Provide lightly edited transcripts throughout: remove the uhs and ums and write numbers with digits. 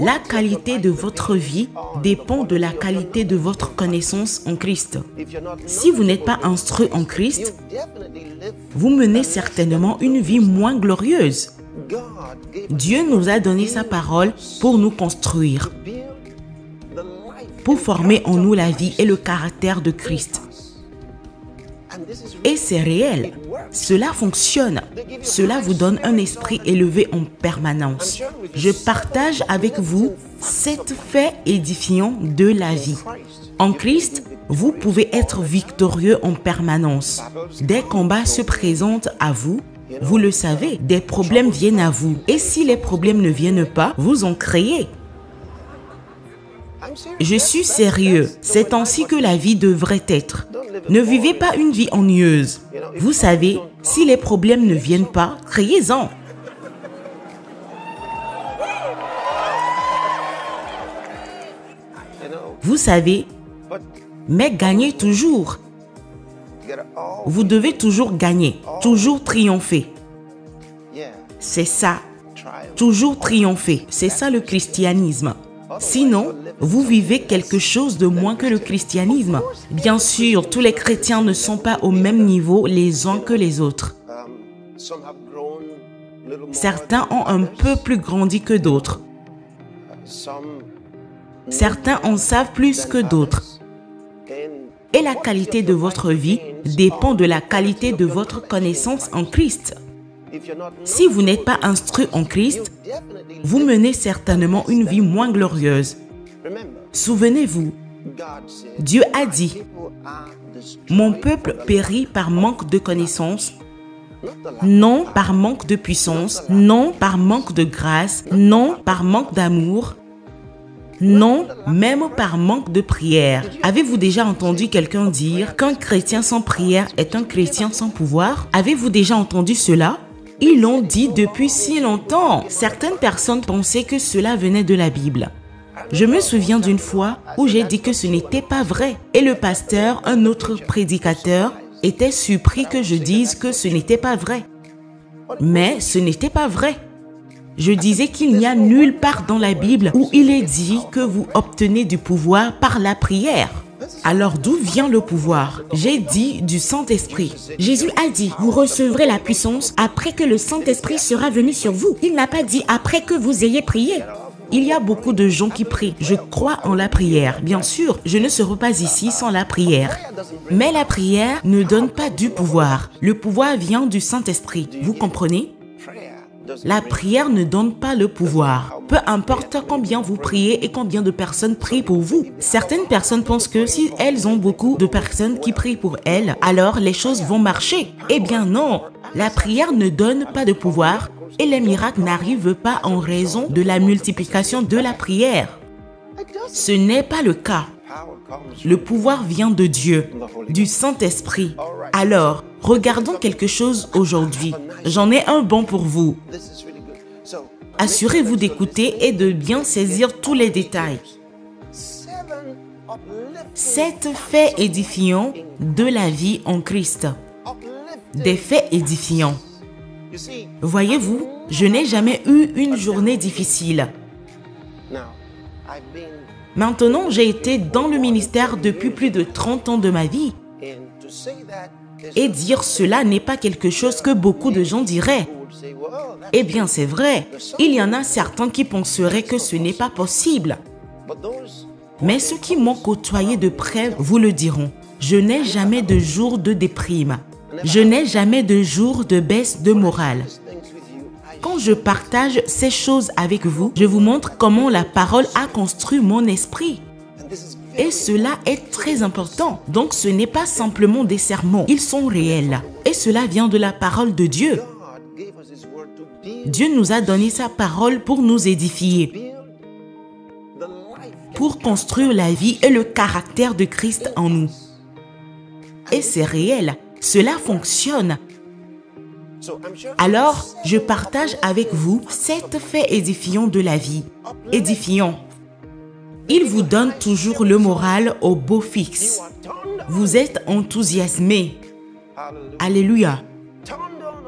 La qualité de votre vie dépend de la qualité de votre connaissance en Christ. Si vous n'êtes pas instruit en Christ, vous menez certainement une vie moins glorieuse. Dieu nous a donné sa parole pour nous construire, pour former en nous la vie et le caractère de Christ. Et c'est réel. Cela fonctionne. Cela vous donne un esprit élevé en permanence. Je partage avec vous 7 faits édifiants de la vie. En Christ, vous pouvez être victorieux en permanence. Des combats se présentent à vous. Vous le savez, des problèmes viennent à vous. Et si les problèmes ne viennent pas, vous en créez. Je suis sérieux. C'est ainsi que la vie devrait être. Ne vivez pas une vie ennuyeuse. Vous savez, si les problèmes ne viennent pas, créez-en. Vous savez, mais gagnez toujours. Vous devez toujours gagner, toujours triompher. C'est ça, toujours triompher. C'est ça le christianisme. Sinon, vous vivez quelque chose de moins que le christianisme. Bien sûr, tous les chrétiens ne sont pas au même niveau les uns que les autres. Certains ont un peu plus grandi que d'autres. Certains en savent plus que d'autres. Et la qualité de votre vie dépend de la qualité de votre connaissance en Christ. Si vous n'êtes pas instruit en Christ, vous menez certainement une vie moins glorieuse. Souvenez-vous, Dieu a dit, « Mon peuple périt par manque de connaissance, non par manque de puissance, non par manque de grâce, non par manque d'amour, non, même par manque de prière. » Avez-vous déjà entendu quelqu'un dire qu'un chrétien sans prière est un chrétien sans pouvoir? Avez-vous déjà entendu cela? Ils l'ont dit depuis si longtemps. Certaines personnes pensaient que cela venait de la Bible. Je me souviens d'une fois où j'ai dit que ce n'était pas vrai. Et le pasteur, un autre prédicateur, était surpris que je dise que ce n'était pas vrai. Mais ce n'était pas vrai. Je disais qu'il n'y a nulle part dans la Bible où il est dit que vous obtenez du pouvoir par la prière. Alors d'où vient le pouvoir? J'ai dit du Saint-Esprit. Jésus a dit, vous recevrez la puissance après que le Saint-Esprit sera venu sur vous. Il n'a pas dit après que vous ayez prié. Il y a beaucoup de gens qui prient. Je crois en la prière. Bien sûr, je ne serai pas ici sans la prière. Mais la prière ne donne pas du pouvoir. Le pouvoir vient du Saint-Esprit. Vous comprenez? La prière ne donne pas le pouvoir. Peu importe combien vous priez et combien de personnes prient pour vous. Certaines personnes pensent que si elles ont beaucoup de personnes qui prient pour elles, alors les choses vont marcher. Eh bien non, la prière ne donne pas de pouvoir et les miracles n'arrivent pas en raison de la multiplication de la prière. Ce n'est pas le cas. Le pouvoir vient de Dieu, du Saint-Esprit. Alors, regardons quelque chose aujourd'hui. J'en ai un bon pour vous. Assurez-vous d'écouter et de bien saisir tous les détails. 7 faits édifiants de la vie en Christ. Des faits édifiants. Voyez-vous, je n'ai jamais eu une journée difficile. Maintenant, j'ai été dans le ministère depuis plus de 30 ans de ma vie. Et dire cela n'est pas quelque chose que beaucoup de gens diraient. Eh bien, c'est vrai. Il y en a certains qui penseraient que ce n'est pas possible. Mais ceux qui m'ont côtoyé de près vous le diront. Je n'ai jamais de jour de déprime. Je n'ai jamais de jour de baisse de morale. Quand je partage ces choses avec vous, je vous montre comment la parole a construit mon esprit. Et cela est très important. Donc ce n'est pas simplement des sermons, ils sont réels. Et cela vient de la parole de Dieu. Dieu nous a donné sa parole pour nous édifier, pour construire la vie et le caractère de Christ en nous. Et c'est réel, cela fonctionne. Alors, je partage avec vous 7 faits édifiants de la vie. Édifiants. Il vous donne toujours le moral au beau fixe. Vous êtes enthousiasmé. Alléluia.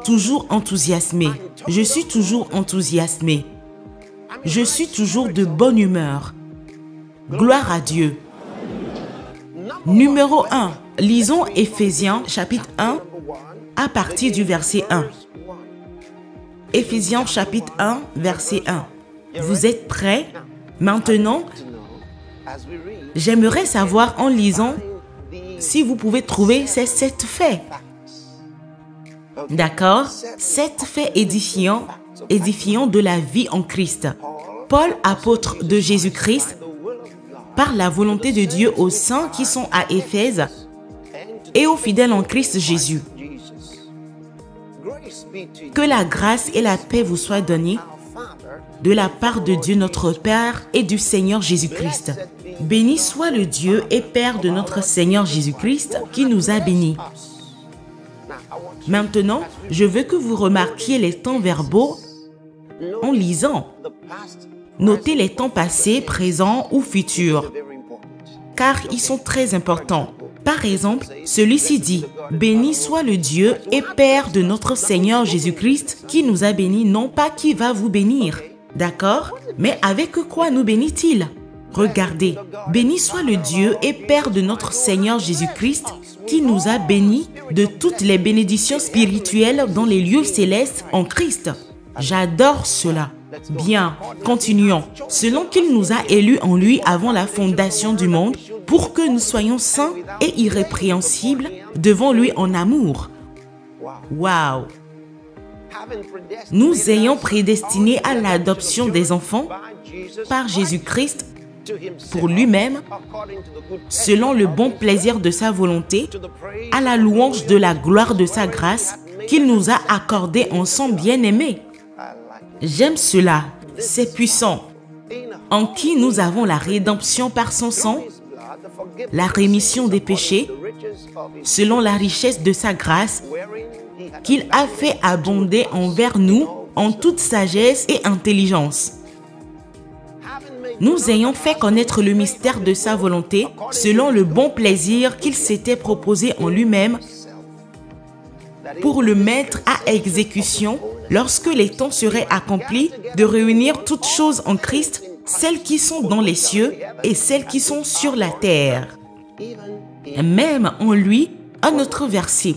Toujours enthousiasmé. Je suis toujours enthousiasmé. Je suis toujours de bonne humeur. Gloire à Dieu. Numéro 1. Lisons Éphésiens chapitre 1 à partir du verset 1. Éphésiens chapitre 1, verset 1. Vous êtes prêts? Maintenant, j'aimerais savoir en lisant si vous pouvez trouver ces 7 faits. D'accord? 7 faits édifiants de la vie en Christ. Paul, apôtre de Jésus-Christ, par la volonté de Dieu aux saints qui sont à Éphèse et aux fidèles en Christ Jésus. Que la grâce et la paix vous soient données de la part de Dieu notre Père et du Seigneur Jésus-Christ. Béni soit le Dieu et Père de notre Seigneur Jésus-Christ qui nous a bénis. Maintenant, je veux que vous remarquiez les temps verbaux en lisant. Notez les temps passés, présents ou futurs, car ils sont très importants. Par exemple, celui-ci dit « Béni soit le Dieu et Père de notre Seigneur Jésus-Christ qui nous a bénis, non pas qui va vous bénir. » D'accord? Mais avec quoi nous bénit-il? Regardez, « Béni soit le Dieu et Père de notre Seigneur Jésus-Christ qui nous a bénis de toutes les bénédictions spirituelles dans les lieux célestes en Christ. » J'adore cela. Bien, continuons. Selon qu'il nous a élus en lui avant la fondation du monde, pour que nous soyons saints et irrépréhensibles devant lui en amour. Waouh! Nous ayons prédestinés à l'adoption des enfants par Jésus-Christ pour lui-même, selon le bon plaisir de sa volonté, à la louange de la gloire de sa grâce qu'il nous a accordée en son bien-aimé. J'aime cela, c'est puissant. En qui nous avons la rédemption par son sang, la rémission des péchés, selon la richesse de sa grâce, qu'il a fait abonder envers nous en toute sagesse et intelligence. Nous ayons fait connaître le mystère de sa volonté, selon le bon plaisir qu'il s'était proposé en lui-même, pour le mettre à exécution lorsque les temps seraient accomplis, de réunir toutes choses en Christ, celles qui sont dans les cieux et celles qui sont sur la terre. Même en lui, un autre verset.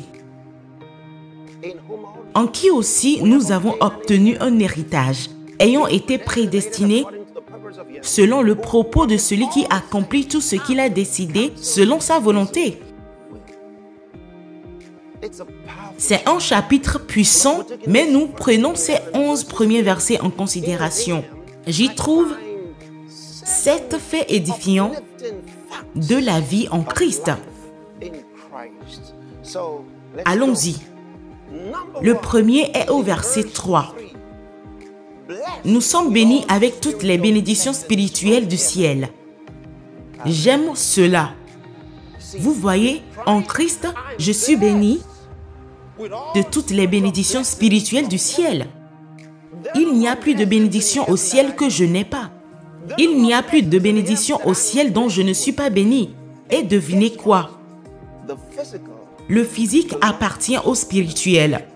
En qui aussi nous avons obtenu un héritage, ayant été prédestinés selon le propos de celui qui accomplit tout ce qu'il a décidé selon sa volonté. C'est un chapitre puissant, mais nous prenons ces 11 premiers versets en considération. J'y trouve 7 faits édifiants de la vie en Christ. Allons-y. Le premier est au verset 3. Nous sommes bénis avec toutes les bénédictions spirituelles du ciel. J'aime cela. Vous voyez, en Christ, je suis béni de toutes les bénédictions spirituelles du ciel. Il n'y a plus de bénédiction au ciel que je n'ai pas. Il n'y a plus de bénédiction au ciel dont je ne suis pas béni. Et devinez quoi? Le physique appartient au spirituel.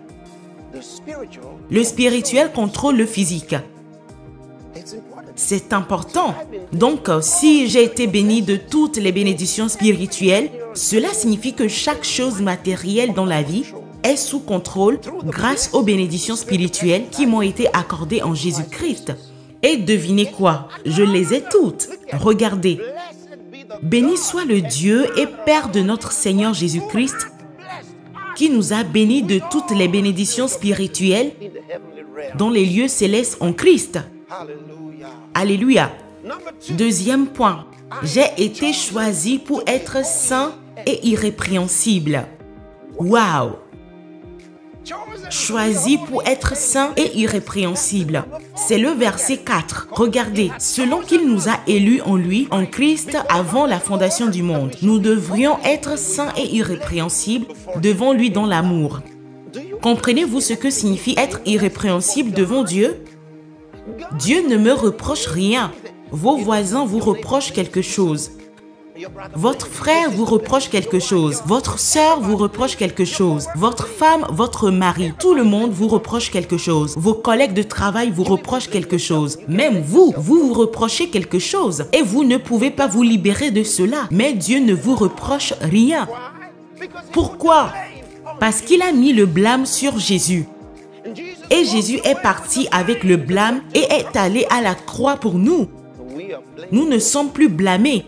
Le spirituel contrôle le physique. C'est important. Donc, si j'ai été béni de toutes les bénédictions spirituelles, cela signifie que chaque chose matérielle dans la vie est sous contrôle grâce aux bénédictions spirituelles qui m'ont été accordées en Jésus-Christ. Et devinez quoi? Je les ai toutes. Regardez. Béni soit le Dieu et Père de notre Seigneur Jésus-Christ, qui nous a bénis de toutes les bénédictions spirituelles dans les lieux célestes en Christ. Alléluia. Deuxième point. J'ai été choisi pour être saint et irrépréhensible. Waouh! Choisi pour être saint et irrépréhensible. C'est le verset 4. Regardez, selon qu'il nous a élus en lui, en Christ, avant la fondation du monde, nous devrions être saints et irrépréhensibles devant lui dans l'amour. Comprenez-vous ce que signifie être irrépréhensible devant Dieu? Dieu ne me reproche rien. Vos voisins vous reprochent quelque chose. Votre frère vous reproche quelque chose. Votre sœur vous reproche quelque chose. Votre femme, votre mari, tout le monde vous reproche quelque chose. Vos collègues de travail vous reprochent quelque chose. Même vous vous reprochez quelque chose. Et vous ne pouvez pas vous libérer de cela. Mais Dieu ne vous reproche rien. Pourquoi? Parce qu'il a mis le blâme sur Jésus. Et Jésus est parti avec le blâme et est allé à la croix pour nous. Nous ne sommes plus blâmés.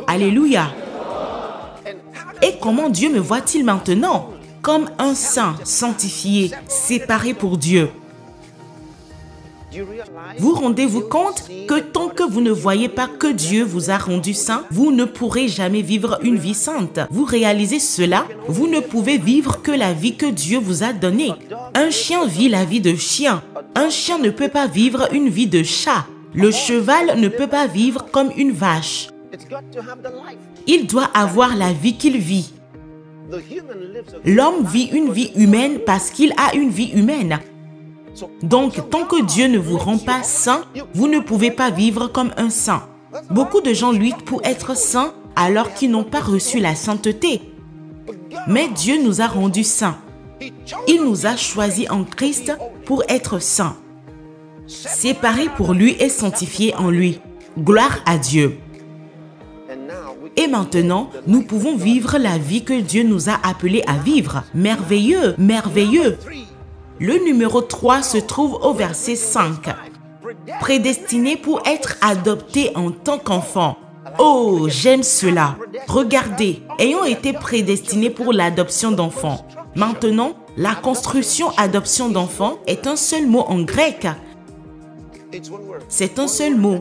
Alléluia. Et comment Dieu me voit-il maintenant? Comme un saint, sanctifié, séparé pour Dieu. Vous rendez-vous compte que tant que vous ne voyez pas que Dieu vous a rendu saint, vous ne pourrez jamais vivre une vie sainte. Vous réalisez cela? Vous ne pouvez vivre que la vie que Dieu vous a donnée. Un chien vit la vie de chien. Un chien ne peut pas vivre une vie de chat. Le cheval ne peut pas vivre comme une vache. Il doit avoir la vie qu'il vit. L'homme vit une vie humaine parce qu'il a une vie humaine. Donc, tant que Dieu ne vous rend pas saint, vous ne pouvez pas vivre comme un saint. Beaucoup de gens luttent pour être saints alors qu'ils n'ont pas reçu la sainteté. Mais Dieu nous a rendus saints. Il nous a choisis en Christ pour être saints. Séparés pour lui et sanctifiés en lui. Gloire à Dieu. Et maintenant, nous pouvons vivre la vie que Dieu nous a appelés à vivre. Merveilleux, merveilleux. Le numéro 3 se trouve au verset 5. Prédestiné pour être adopté en tant qu'enfant. Oh, j'aime cela. Regardez, ayant été prédestinés pour l'adoption d'enfants. Maintenant, la construction adoption d'enfants est un seul mot en grec. C'est un seul mot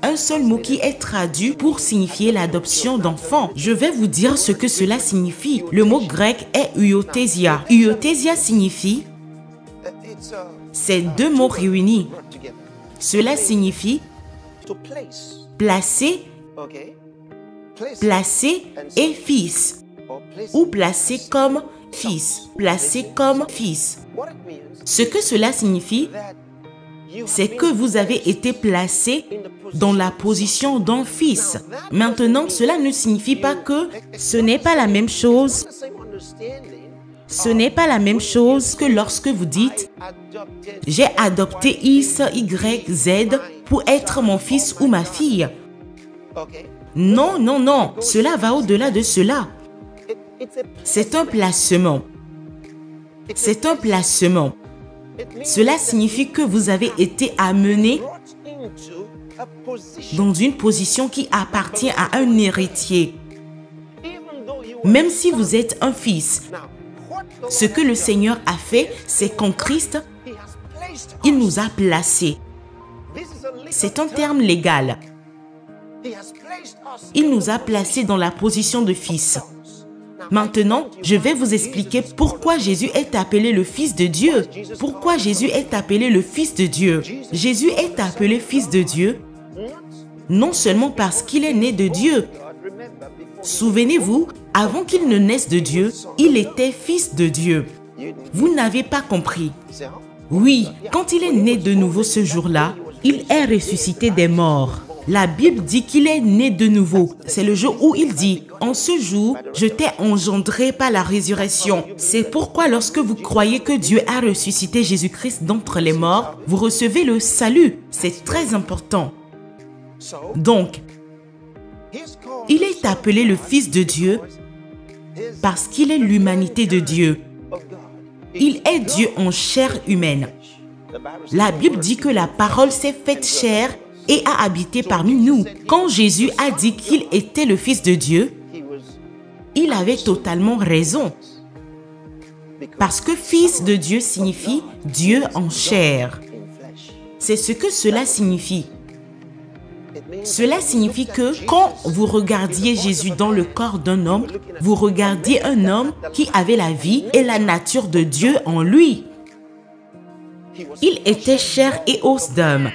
qui est traduit pour signifier l'adoption d'enfants. Je vais vous dire ce que cela signifie. Le mot grec est huiothesia. Huiothesia signifie, c'est deux mots réunis. Cela signifie placer, placer et fils, ou placer comme fils, placer comme fils. Ce que cela signifie, c'est que vous avez été placé dans la position d'un fils. Maintenant, cela ne signifie pas que ce n'est pas la même chose. Ce n'est pas la même chose que lorsque vous dites « J'ai adopté X, Y, Z pour être mon fils ou ma fille. » Non, non, non, cela va au-delà de cela. C'est un placement. C'est un placement. Cela signifie que vous avez été amené dans une position qui appartient à un héritier. Même si vous êtes un fils, ce que le Seigneur a fait, c'est qu'en Christ, il nous a placés. C'est un terme légal. Il nous a placés dans la position de fils. Maintenant, je vais vous expliquer pourquoi Jésus est appelé le Fils de Dieu. Pourquoi Jésus est appelé le Fils de Dieu? Jésus est appelé Fils de Dieu, non seulement parce qu'il est né de Dieu. Souvenez-vous, avant qu'il ne naisse de Dieu, il était Fils de Dieu. Vous n'avez pas compris. Oui, quand il est né de nouveau ce jour-là, il est ressuscité des morts. La Bible dit qu'il est né de nouveau. C'est le jour où il dit « En ce jour, je t'ai engendré par la résurrection. » C'est pourquoi lorsque vous croyez que Dieu a ressuscité Jésus-Christ d'entre les morts, vous recevez le salut. C'est très important. Donc, il est appelé le Fils de Dieu parce qu'il est l'humanité de Dieu. Il est Dieu en chair humaine. La Bible dit que la parole s'est faite chair et a habité parmi nous. Quand Jésus a dit qu'il était le Fils de Dieu, il avait totalement raison. Parce que Fils de Dieu signifie Dieu en chair. C'est ce que cela signifie. Cela signifie que quand vous regardiez Jésus dans le corps d'un homme, vous regardiez un homme qui avait la vie et la nature de Dieu en lui. Il était chair et os d'homme.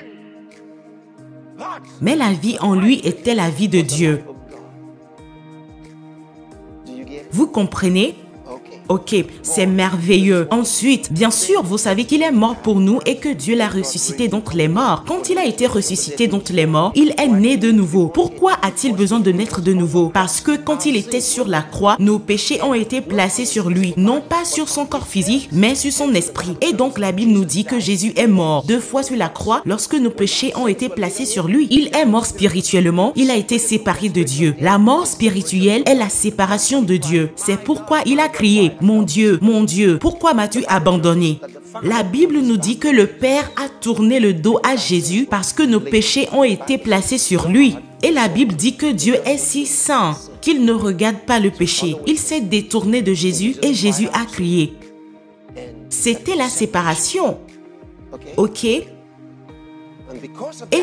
Mais la vie en lui était la vie de Dieu. Vous comprenez? Ok, c'est merveilleux. Ensuite, bien sûr, vous savez qu'il est mort pour nous et que Dieu l'a ressuscité d'entre les morts. Quand il a été ressuscité d'entre les morts, il est né de nouveau. Pourquoi a-t-il besoin de naître de nouveau? Parce que quand il était sur la croix, nos péchés ont été placés sur lui. Non pas sur son corps physique, mais sur son esprit. Et donc la Bible nous dit que Jésus est mort 2 fois sur la croix lorsque nos péchés ont été placés sur lui. Il est mort spirituellement, il a été séparé de Dieu. La mort spirituelle est la séparation de Dieu. C'est pourquoi il a crié, mon Dieu, pourquoi m'as-tu abandonné? La Bible nous dit que le Père a tourné le dos à Jésus parce que nos péchés ont été placés sur lui. Et la Bible dit que Dieu est si saint qu'il ne regarde pas le péché. Il s'est détourné de Jésus et Jésus a crié. C'était la séparation. Ok? Et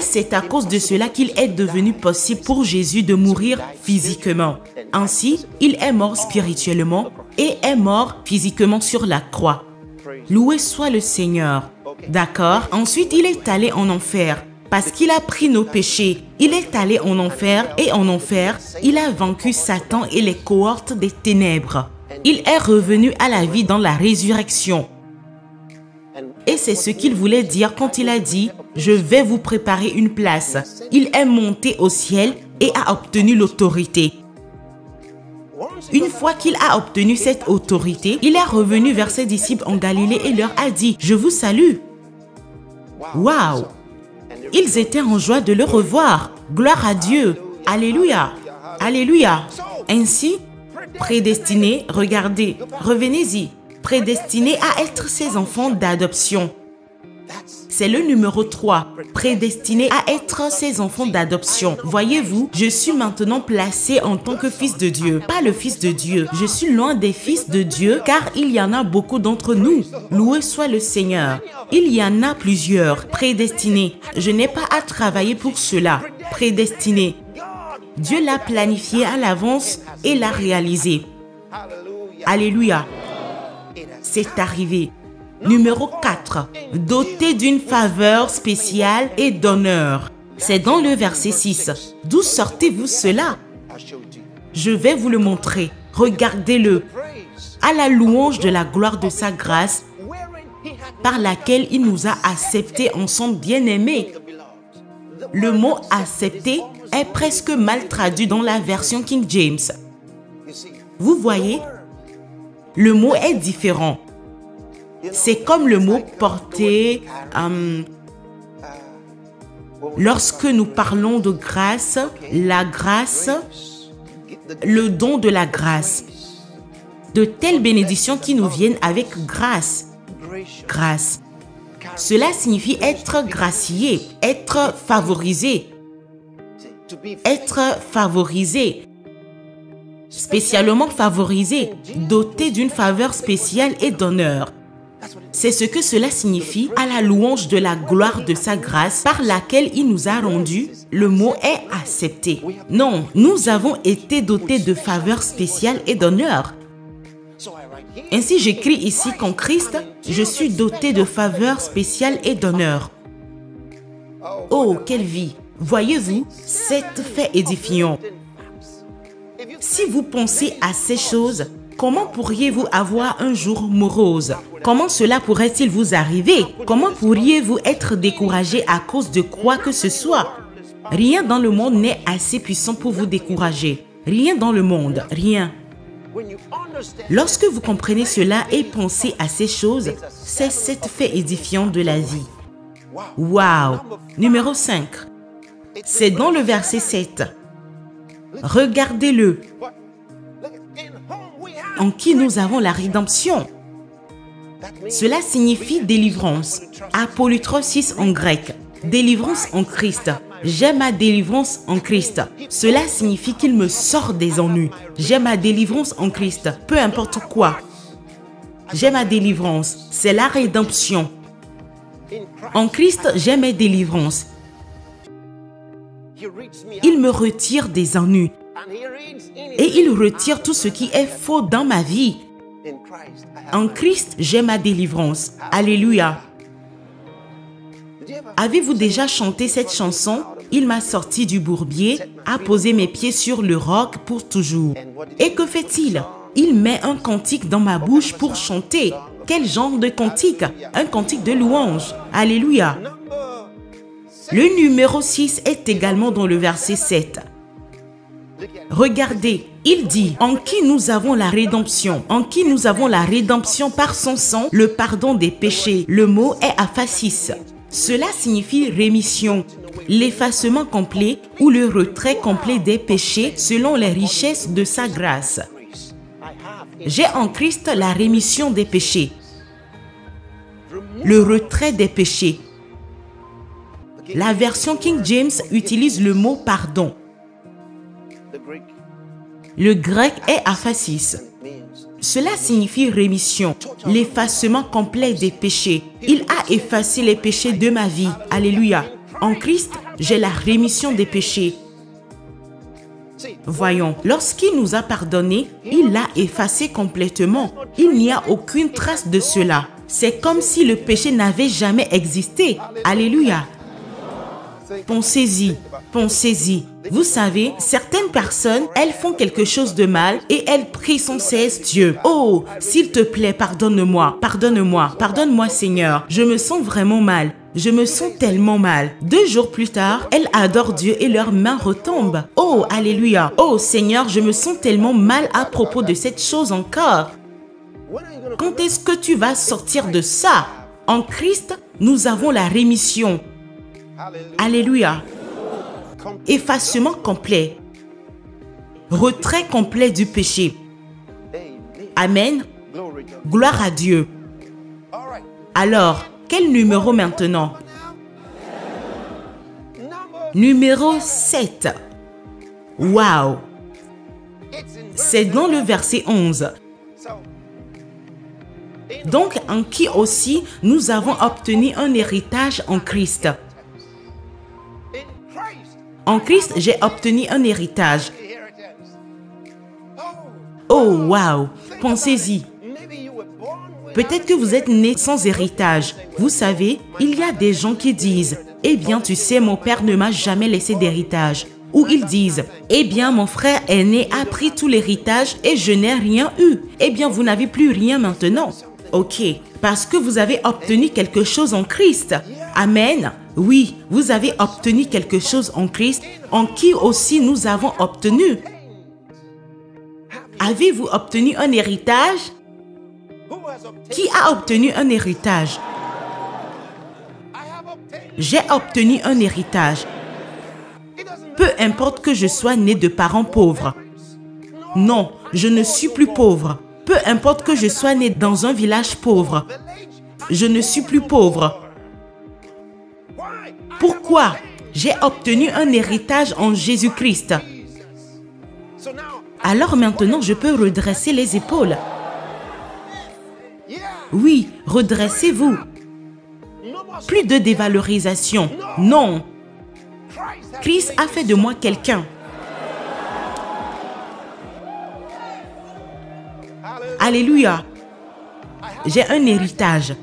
c'est à cause de cela qu'il est devenu possible pour Jésus de mourir physiquement. Ainsi, il est mort spirituellement et est mort physiquement sur la croix. Loué soit le Seigneur. D'accord? Ensuite, il est allé en enfer. Parce qu'il a pris nos péchés, il est allé en enfer et en enfer, il a vaincu Satan et les cohortes des ténèbres. Il est revenu à la vie dans la résurrection. Et c'est ce qu'il voulait dire quand il a dit « Je vais vous préparer une place ». Il est monté au ciel et a obtenu l'autorité. Une fois qu'il a obtenu cette autorité, il est revenu vers ses disciples en Galilée et leur a dit « Je vous salue ». Waouh! Ils étaient en joie de le revoir. Gloire à Dieu. Alléluia. Alléluia. Ainsi, prédestinés, regardez, revenez-y, prédestinés à être ses enfants d'adoption. C'est le numéro 3, prédestiné à être ses enfants d'adoption. Voyez-vous, je suis maintenant placé en tant que fils de Dieu, pas le fils de Dieu. Je suis loin des fils de Dieu car il y en a beaucoup d'entre nous. Loué soit le Seigneur. Il y en a plusieurs, prédestinés. Je n'ai pas à travailler pour cela. Prédestiné. Dieu l'a planifié à l'avance et l'a réalisé. Alléluia. C'est arrivé. Numéro 4. Doté d'une faveur spéciale et d'honneur. C'est dans le verset 6. D'où sortez-vous cela? Je vais vous le montrer. Regardez-le. À la louange de la gloire de sa grâce, par laquelle il nous a acceptés en son bien-aimé. Le mot « accepter » est presque mal traduit dans la version King James. Vous voyez, le mot est différent. C'est comme le mot « porter ». Lorsque nous parlons de grâce, la grâce, le don de la grâce. De telles bénédictions qui nous viennent avec grâce. Grâce. Cela signifie être gracié, être favorisé. Être favorisé. Spécialement favorisé, doté d'une faveur spéciale et d'honneur. C'est ce que cela signifie à la louange de la gloire de sa grâce par laquelle il nous a rendus. Le mot est accepté. Non, nous avons été dotés de faveurs spéciales et d'honneur. Ainsi, j'écris ici qu'en Christ, je suis doté de faveurs spéciales et d'honneur. Oh, quelle vie! Voyez-vous, c'est fait édifiant. Si vous pensez à ces choses, comment pourriez-vous avoir un jour morose? Comment cela pourrait-il vous arriver? Comment pourriez-vous être découragé à cause de quoi que ce soit? Rien dans le monde n'est assez puissant pour vous décourager. Rien dans le monde, rien. Lorsque vous comprenez cela et pensez à ces choses, c'est cet fait édifiant de la vie. Waouh! Numéro 5. C'est dans le verset 7. Regardez-le. En qui nous avons la rédemption. Cela signifie délivrance. Apolutrosis en grec. Délivrance en Christ. J'ai ma délivrance en Christ. Cela signifie qu'il me sort des ennuis. J'ai ma délivrance en Christ. Peu importe quoi. J'ai ma délivrance. C'est la rédemption. En Christ, j'ai mes délivrances. Il me retire des ennuis. Et il retire tout ce qui est faux dans ma vie. En Christ, j'ai ma délivrance. Alléluia. Avez-vous déjà chanté cette chanson? Il m'a sorti du bourbier, a posé mes pieds sur le roc pour toujours. Et que fait-il? il met un cantique dans ma bouche pour chanter. Quel genre de cantique? Un cantique de louange. Alléluia. Le numéro 6 est également dans le verset 7. Regardez, il dit, en qui nous avons la rédemption. En qui nous avons la rédemption par son sang, le pardon des péchés. Le mot est aphasis. Cela signifie rémission, l'effacement complet ou le retrait complet des péchés selon les richesses de sa grâce. J'ai en Christ la rémission des péchés, le retrait des péchés. La version King James utilise le mot pardon. Le grec est aphasis. Cela signifie rémission, l'effacement complet des péchés. Il a effacé les péchés de ma vie. Alléluia. En Christ, j'ai la rémission des péchés. Voyons, lorsqu'il nous a pardonné, il l'a effacé complètement. Il n'y a aucune trace de cela. C'est comme si le péché n'avait jamais existé. Alléluia. Pensez-y, pensez-y. Vous savez, certaines personnes, elles font quelque chose de mal et elles prient sans cesse Dieu. Oh, s'il te plaît, pardonne-moi, pardonne-moi, pardonne-moi Seigneur. Je me sens vraiment mal. Je me sens tellement mal. 2 jours plus tard, elles adorent Dieu et leurs mains retombent. Oh, alléluia. Oh Seigneur, je me sens tellement mal à propos de cette chose encore. Quand est-ce que tu vas sortir de ça? En Christ, nous avons la rémission. Alléluia. Effacement complet. Retrait complet du péché. Amen. Gloire à Dieu. Alors, quel numéro maintenant? Numéro 7. Wow. C'est dans le verset 11. Donc, en qui aussi nous avons obtenu un héritage en Christ. En Christ, j'ai obtenu un héritage. Oh, wow! Pensez-y. Peut-être que vous êtes né sans héritage. Vous savez, il y a des gens qui disent, « Eh bien, tu sais, mon père ne m'a jamais laissé d'héritage. » Ou ils disent, « Eh bien, mon frère aîné a pris tout l'héritage et je n'ai rien eu. » Eh bien, vous n'avez plus rien maintenant. Ok, parce que vous avez obtenu quelque chose en Christ. Amen. Oui, vous avez obtenu quelque chose en Christ, en qui aussi nous avons obtenu. Avez-vous obtenu un héritage? Qui a obtenu un héritage? J'ai obtenu un héritage. Peu importe que je sois né de parents pauvres. Non, je ne suis plus pauvre. Peu importe que je sois né dans un village pauvre. Je ne suis plus pauvre. Pourquoi? J'ai obtenu un héritage en Jésus-Christ. Alors maintenant, je peux redresser les épaules. Oui, redressez-vous. Plus de dévalorisation. Non. Christ a fait de moi quelqu'un. Alléluia. J'ai un héritage.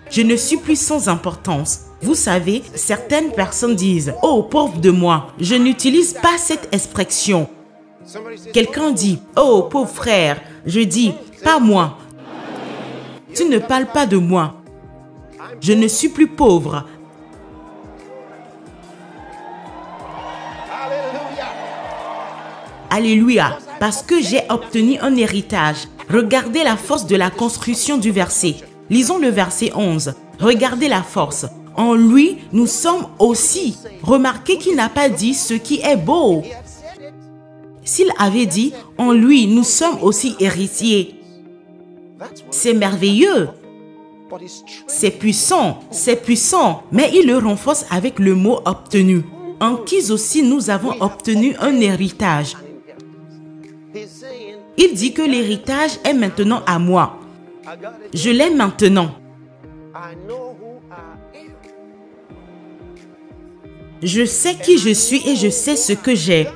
Je ne suis plus sans importance. Vous savez, certaines personnes disent « Oh, pauvre de moi ». Je n'utilise pas cette expression. Quelqu'un dit « Oh, pauvre frère ». Je dis « Pas moi ». Tu ne parles pas de moi. Je ne suis plus pauvre. Alléluia. Parce que j'ai obtenu un héritage. Regardez la force de la construction du verset. Lisons le verset 11. Regardez la force. En lui, nous sommes aussi. Remarquez qu'il n'a pas dit ce qui est beau. S'il avait dit, en lui, nous sommes aussi héritiers. C'est merveilleux. C'est puissant, mais il le renforce avec le mot obtenu. En qui aussi nous avons obtenu un héritage. Il dit que l'héritage est maintenant à moi. Je l'ai maintenant. Je sais qui je suis et je sais ce que j'ai.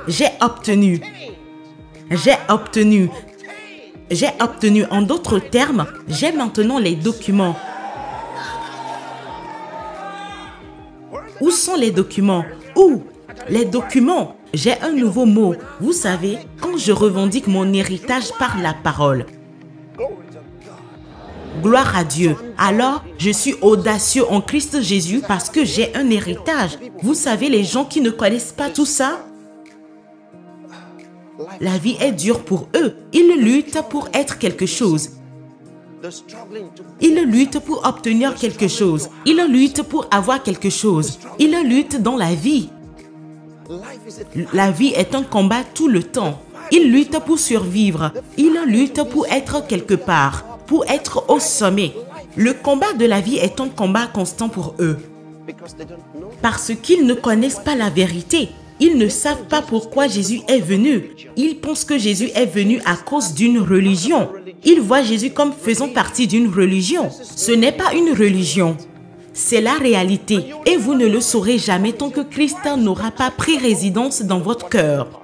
J'ai obtenu. J'ai obtenu. J'ai obtenu. En d'autres termes, j'ai maintenant les documents. Où sont les documents? Où? Les documents. J'ai un nouveau mot. Vous savez, quand je revendique mon héritage par la parole. Gloire à Dieu. Alors, je suis audacieux en Christ Jésus parce que j'ai un héritage. Vous savez, les gens qui ne connaissent pas tout ça, la vie est dure pour eux. Ils luttent pour être quelque chose. Ils luttent pour obtenir quelque chose. Ils luttent pour avoir quelque chose. Ils luttent dans la vie. La vie est un combat tout le temps. Ils luttent pour survivre. Ils luttent pour être quelque part, pour être au sommet. Le combat de la vie est un combat constant pour eux. Parce qu'ils ne connaissent pas la vérité. Ils ne savent pas pourquoi Jésus est venu. Ils pensent que Jésus est venu à cause d'une religion. Ils voient Jésus comme faisant partie d'une religion. Ce n'est pas une religion. C'est la réalité. Et vous ne le saurez jamais tant que Christ n'aura pas pris résidence dans votre cœur.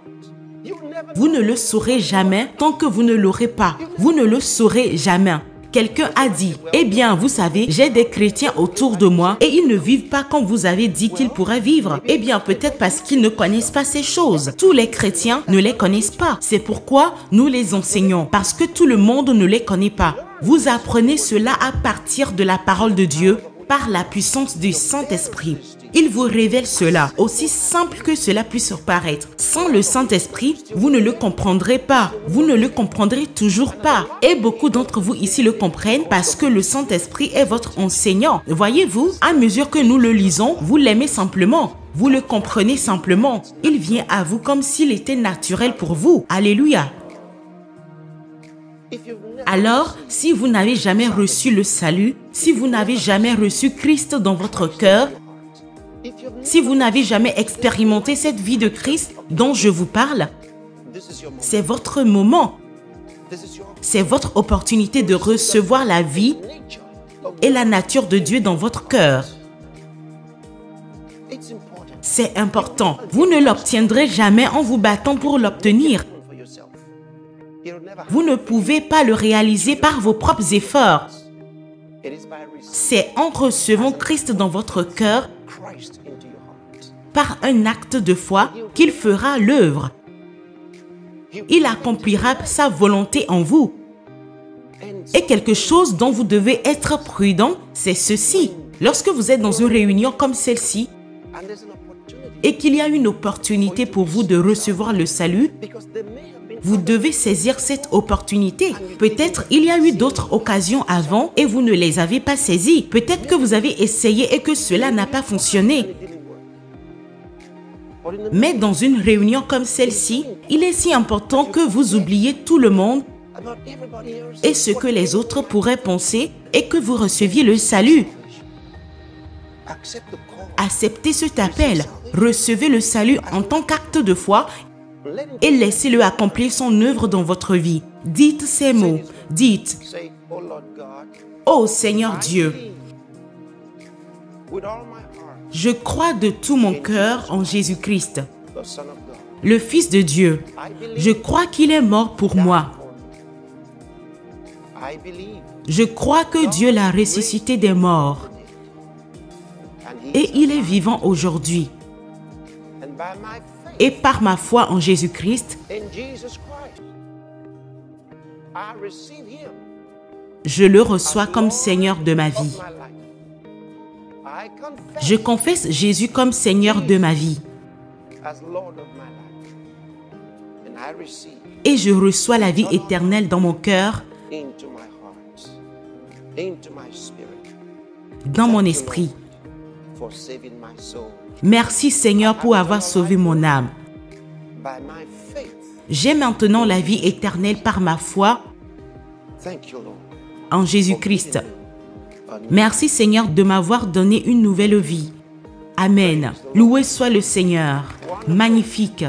Vous ne le saurez jamais tant que vous ne l'aurez pas. Vous ne le saurez jamais. Quelqu'un a dit, « Eh bien, vous savez, j'ai des chrétiens autour de moi et ils ne vivent pas comme vous avez dit qu'ils pourraient vivre. » Eh bien, peut-être parce qu'ils ne connaissent pas ces choses. Tous les chrétiens ne les connaissent pas. C'est pourquoi nous les enseignons, parce que tout le monde ne les connaît pas. Vous apprenez cela à partir de la parole de Dieu par la puissance du Saint-Esprit. Il vous révèle cela, aussi simple que cela puisse paraître. Sans le Saint-Esprit, vous ne le comprendrez pas. Vous ne le comprendrez toujours pas. Et beaucoup d'entre vous ici le comprennent parce que le Saint-Esprit est votre enseignant. Voyez-vous, à mesure que nous le lisons, vous l'aimez simplement. Vous le comprenez simplement. Il vient à vous comme s'il était naturel pour vous. Alléluia. Alors, si vous n'avez jamais reçu le salut, si vous n'avez jamais reçu Christ dans votre cœur, si vous n'avez jamais expérimenté cette vie de Christ dont je vous parle, c'est votre moment. C'est votre opportunité de recevoir la vie et la nature de Dieu dans votre cœur. C'est important. Vous ne l'obtiendrez jamais en vous battant pour l'obtenir. Vous ne pouvez pas le réaliser par vos propres efforts. C'est en recevant Christ dans votre cœur par un acte de foi qu'il fera l'œuvre. Il accomplira sa volonté en vous. Et quelque chose dont vous devez être prudent, c'est ceci. Lorsque vous êtes dans une réunion comme celle-ci et qu'il y a une opportunité pour vous de recevoir le salut, vous devez saisir cette opportunité. Peut-être il y a eu d'autres occasions avant et vous ne les avez pas saisies. Peut-être que vous avez essayé et que cela n'a pas fonctionné. Mais dans une réunion comme celle-ci, il est si important que vous oubliez tout le monde et ce que les autres pourraient penser et que vous receviez le salut. Acceptez cet appel. Recevez le salut en tant qu'acte de foi et laissez-le accomplir son œuvre dans votre vie. Dites ces mots. Dites, « Ô Seigneur Dieu, je crois de tout mon cœur en Jésus-Christ, le Fils de Dieu. Je crois qu'il est mort pour moi. Je crois que Dieu l'a ressuscité des morts et il est vivant aujourd'hui. Et par ma foi en Jésus-Christ, je le reçois comme Seigneur de ma vie. Je confesse Jésus comme Seigneur de ma vie. Et je reçois la vie éternelle dans mon cœur, dans mon esprit. Merci Seigneur pour avoir sauvé mon âme. J'ai maintenant la vie éternelle par ma foi en Jésus-Christ. Merci Seigneur de m'avoir donné une nouvelle vie. Amen. Loué soit le Seigneur. Magnifique.